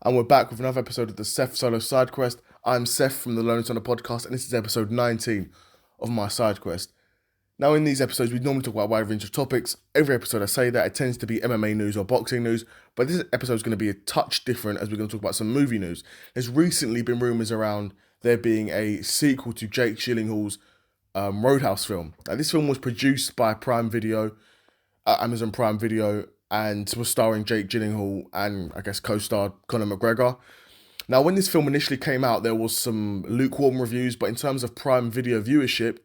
And we're back with another episode of the Seth Solo Side Quest. I'm Seth from the Loners on the podcast, and this is episode 19 of my side quest. Now, in these episodes, we normally talk about a wide range of topics. Every episode I say that, it tends to be MMA news or boxing news, but this episode is going to be a touch different as we're going to talk about some movie news. There's recently been rumours around there being a sequel to Jake Gyllenhaal's Roadhouse film. Now, this film was produced by Prime Video, Amazon Prime Video, and was starring Jake Gyllenhaal and I guess co-starred Conor McGregor. Now, when this film initially came out, there was some lukewarm reviews, but in terms of Prime Video viewership,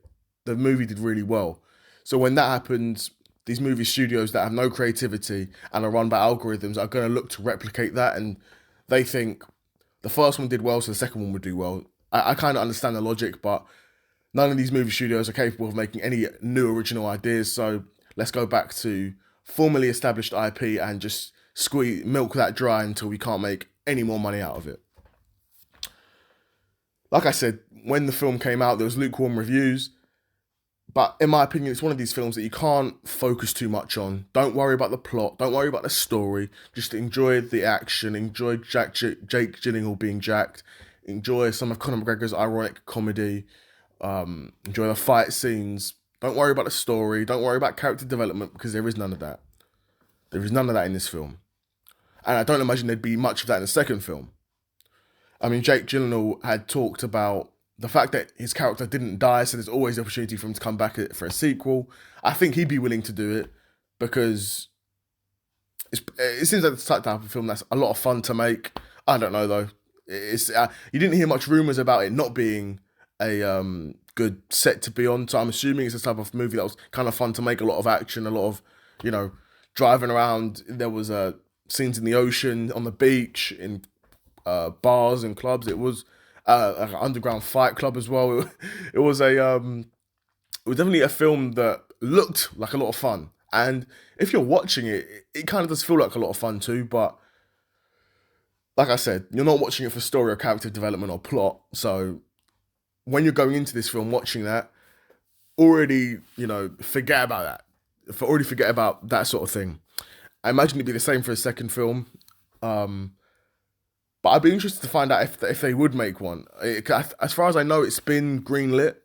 the movie did really well. So when that happens, these movie studios that have no creativity and are run by algorithms are going to look to replicate that, and they think the first one did well, so the second one would do well. I kind of understand the logic, but none of these movie studios are capable of making any new original ideas, so let's go back to formerly established IP and just milk that dry until we can't make any more money out of it. Like I said, when the film came out, there was lukewarm reviews, but in my opinion, it's one of these films that you can't focus too much on. Don't worry about the plot, don't worry about the story, just enjoy the action, enjoy Jake Gyllenhaal being jacked, enjoy some of Conor McGregor's ironic comedy, enjoy the fight scenes. Don't worry about the story. Don't worry about character development because there is none of that. There is none of that in this film. And I don't imagine there'd be much of that in the second film. I mean, Jake Gyllenhaal had talked about the fact that his character didn't die, so there's always the opportunity for him to come back for a sequel. I think he'd be willing to do it because it seems like the type of film that's a lot of fun to make. I don't know, though. You didn't hear much rumours about it not being a good set to be on, so I'm assuming it's a type of movie that was kind of fun to make, a lot of action, a lot of, driving around. There was scenes in the ocean, on the beach, in bars and clubs. It was an underground fight club as well. It was definitely a film that looked like a lot of fun, and if you're watching it, it kind of does feel like a lot of fun too, but like I said, you're not watching it for story or character development or plot, so when you're going into this film watching that, already, forget about that. Already forget about that sort of thing. I imagine it'd be the same for a second film. But I'd be interested to find out if they would make one. As far as I know, it's been greenlit.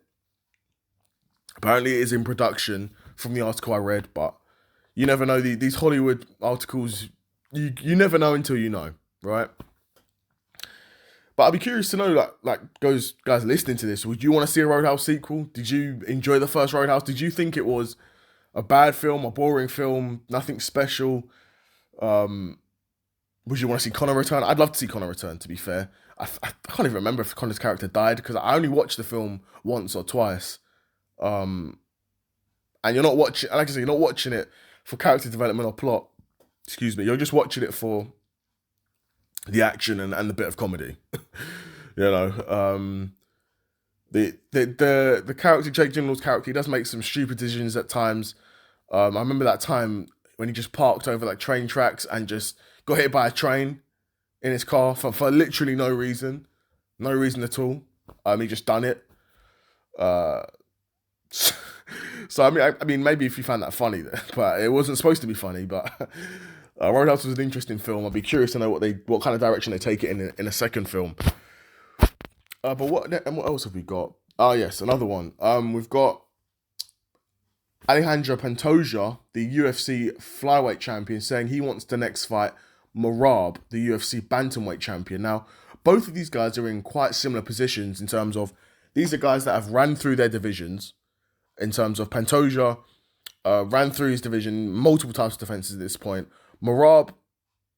Apparently it is in production from the article I read, but you never know. These Hollywood articles, you never know until you know, right? But I'd be curious to know, like guys listening to this, would you want to see a Roadhouse sequel? Did you enjoy the first Roadhouse? Did you think it was a bad film, a boring film, nothing special? Would you want to see Conor return? I'd love to see Conor return, to be fair. I can't even remember if Conor's character died because I only watched the film once or twice. And you're not watching, like I said, you're not watching it for character development or plot. Excuse me. You're just watching it for the action and the bit of comedy. The character, Jake Gyllenhaal's character, he does make some stupid decisions at times. I remember that time when he just parked over like train tracks and just got hit by a train in his car for literally no reason at all. He just done it. So I mean, maybe if you found that funny, but it wasn't supposed to be funny. But Roadhouse was an interesting film. I'd be curious to know what kind of direction they take it in a second film. But what else have we got? Oh yes, another one. We've got Alejandro Pantoja, the UFC flyweight champion, saying he wants to next fight Merab, the UFC bantamweight champion. Now, both of these guys are in quite similar positions in terms of these are guys that have ran through their divisions. In terms of Pantoja, ran through his division, multiple types of defenses at this point. Merab,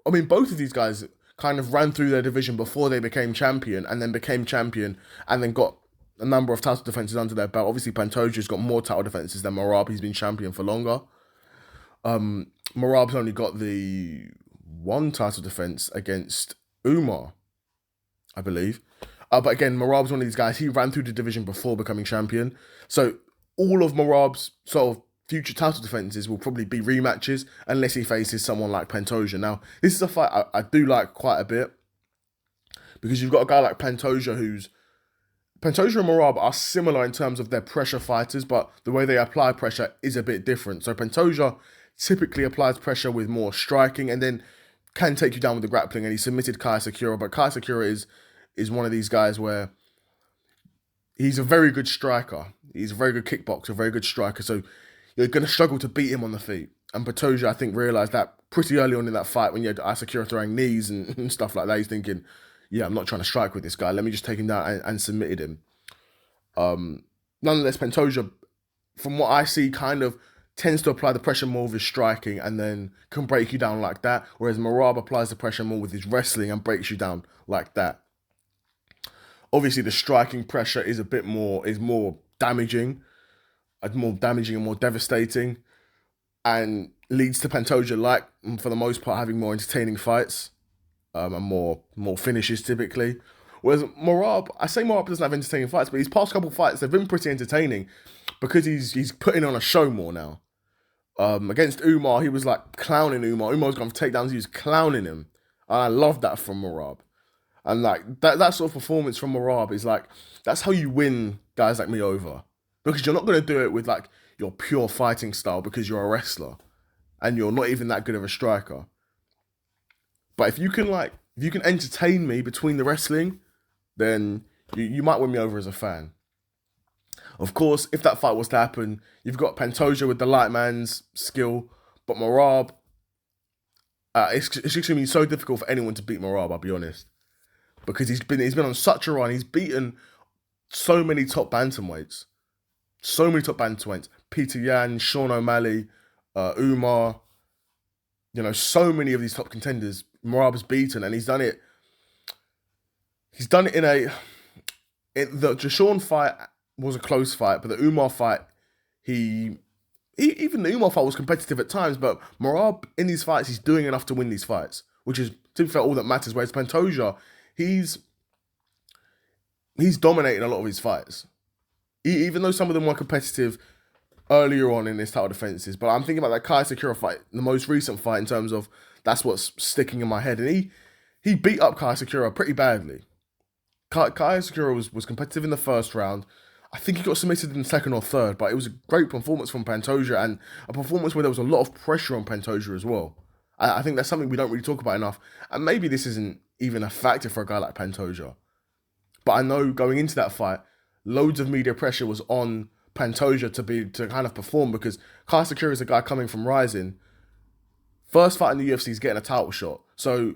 both of these guys kind of ran through their division before they became champion, and then became champion, and then got a number of title defenses under their belt. Obviously, Pantoja's got more title defenses than Merab. He's been champion for longer. Merab's only got the one title defense against Umar, I believe. But again, Merab's one of these guys. He ran through the division before becoming champion. So all of Merab's sort of future title defenses will probably be rematches unless he faces someone like Pantoja. Now, this is a fight I do like quite a bit because you've got a guy like Pantoja Pantoja and Merab are similar in terms of their pressure fighters, but the way they apply pressure is a bit different. So Pantoja typically applies pressure with more striking, and then can take you down with the grappling, and he submitted Kai Sakura. But Kai Sakura is one of these guys where he's a very good striker. He's a very good kickboxer, a very good striker. So you're going to struggle to beat him on the feet. And Pantoja, I think, realised that pretty early on in that fight when you had Sakura throwing knees and stuff like that. He's thinking, yeah, I'm not trying to strike with this guy. Let me just take him down and submitted him. Nonetheless, Pantoja, from what I see, kind of tends to apply the pressure more with his striking and then can break you down like that. Whereas Merab applies the pressure more with his wrestling and breaks you down like that. Obviously, the striking pressure is more damaging and more devastating, and leads to Pantoja, for the most part, having more entertaining fights and more finishes typically. Whereas Merab, I say Merab doesn't have entertaining fights, but his past couple fights, they've been pretty entertaining because he's putting on a show more now. Against Umar, he was clowning Umar. Umar was going for takedowns, he was clowning him. And I love that from Merab. And that sort of performance from Merab is that's how you win guys like me over. Because you're not going to do it with your pure fighting style because you're a wrestler and you're not even that good of a striker. But if you can entertain me between the wrestling, then you might win me over as a fan. Of course, if that fight was to happen, you've got Pantoja with the light man's skill, but Merab, it's just going to be so difficult for anyone to beat Merab, I'll be honest. Because he's been on such a run. He's beaten so many top bantamweights. Peter Yan, Sean O'Malley, Umar. So many of these top contenders Merab has beaten, and he's done it. He's done it the Sean fight was a close fight, but the Umar fight, even the Umar fight was competitive at times, but Merab in these fights, he's doing enough to win these fights, which is, to be fair, all that matters. Whereas Pantoja, he's dominating a lot of his fights. Even though some of them were competitive earlier on in his title defenses. But I'm thinking about that Kai Sakura fight, the most recent fight, in terms of that's what's sticking in my head. And he beat up Kai Sakura pretty badly. Kai Sakura was competitive in the first round. I think he got submitted in the second or third, but it was a great performance from Pantoja, and a performance where there was a lot of pressure on Pantoja as well. I think that's something we don't really talk about enough. And maybe this isn't even a factor for a guy like Pantoja. But I know going into that fight, loads of media pressure was on Pantoja to kind of perform, because Kai Sakura is a guy coming from Rising. First fight in the UFC is getting a title shot. So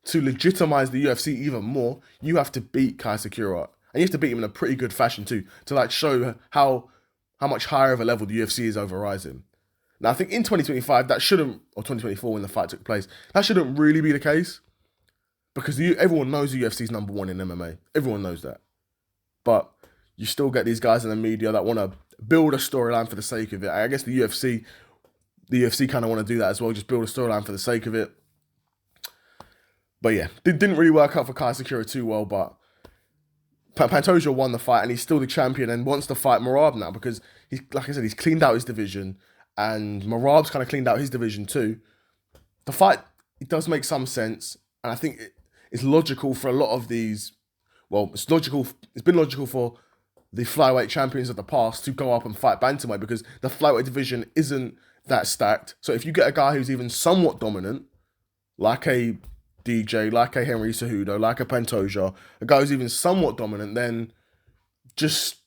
to legitimize the UFC even more, you have to beat Kai Sakura. And you have to beat him in a pretty good fashion too, to show how much higher of a level the UFC is over Rising. Now I think in 2025 that shouldn't, or 2024 when the fight took place, that shouldn't really be the case. Because everyone knows the UFC is number one in MMA. Everyone knows that. But you still get these guys in the media that want to build a storyline for the sake of it. I guess the UFC kind of want to do that as well, just build a storyline for the sake of it. But yeah, it didn't really work out for Kai Sakura too well, but Pantoja won the fight and he's still the champion and wants to fight Merab now because, he's cleaned out his division and Merab's kind of cleaned out his division too. The fight, it does make some sense, and I think it's logical for a lot of these. Well, it's been logical for the flyweight champions of the past to go up and fight bantamweight because the flyweight division isn't that stacked. So if you get a guy who's even somewhat dominant, like a DJ, like a Henry Cejudo, like a Pantoja, a guy who's even somewhat dominant, then just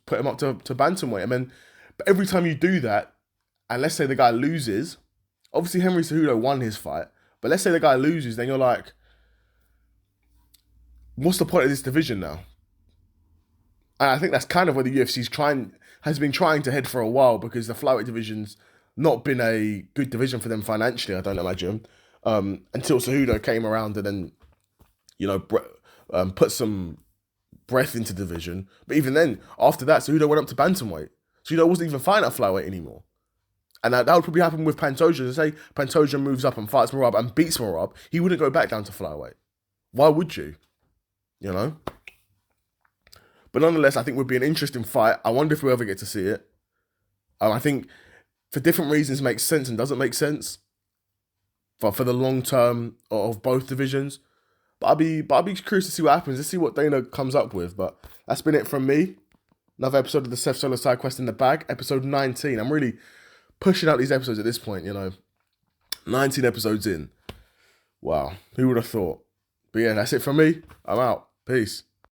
put him up to bantamweight. But every time you do that, and let's say the guy loses, obviously Henry Cejudo won his fight, but let's say the guy loses, then you're like, what's the point of this division now? And I think that's kind of where the UFC has been trying to head for a while, because the flyweight division's not been a good division for them financially, I don't imagine, until Cejudo came around and then, put some breath into the division. But even then, after that, Cejudo went up to bantamweight. Cejudo wasn't even fighting at flyweight anymore. And that would probably happen with Pantoja. Say Pantoja moves up and fights Merab and beats Merab, he wouldn't go back down to flyweight. Why would you? But nonetheless, I think it would be an interesting fight. I wonder if we ever get to see it. I think for different reasons makes sense and doesn't make sense for the long term of both divisions. But I'll be curious to see what happens. Let's see what Dana comes up with. But that's been it from me. Another episode of the Seth Solo Side Quest in the bag, episode 19. I'm really pushing out these episodes at this point, 19 episodes in. Wow, who would have thought? But yeah, that's it from me. I'm out. Peace.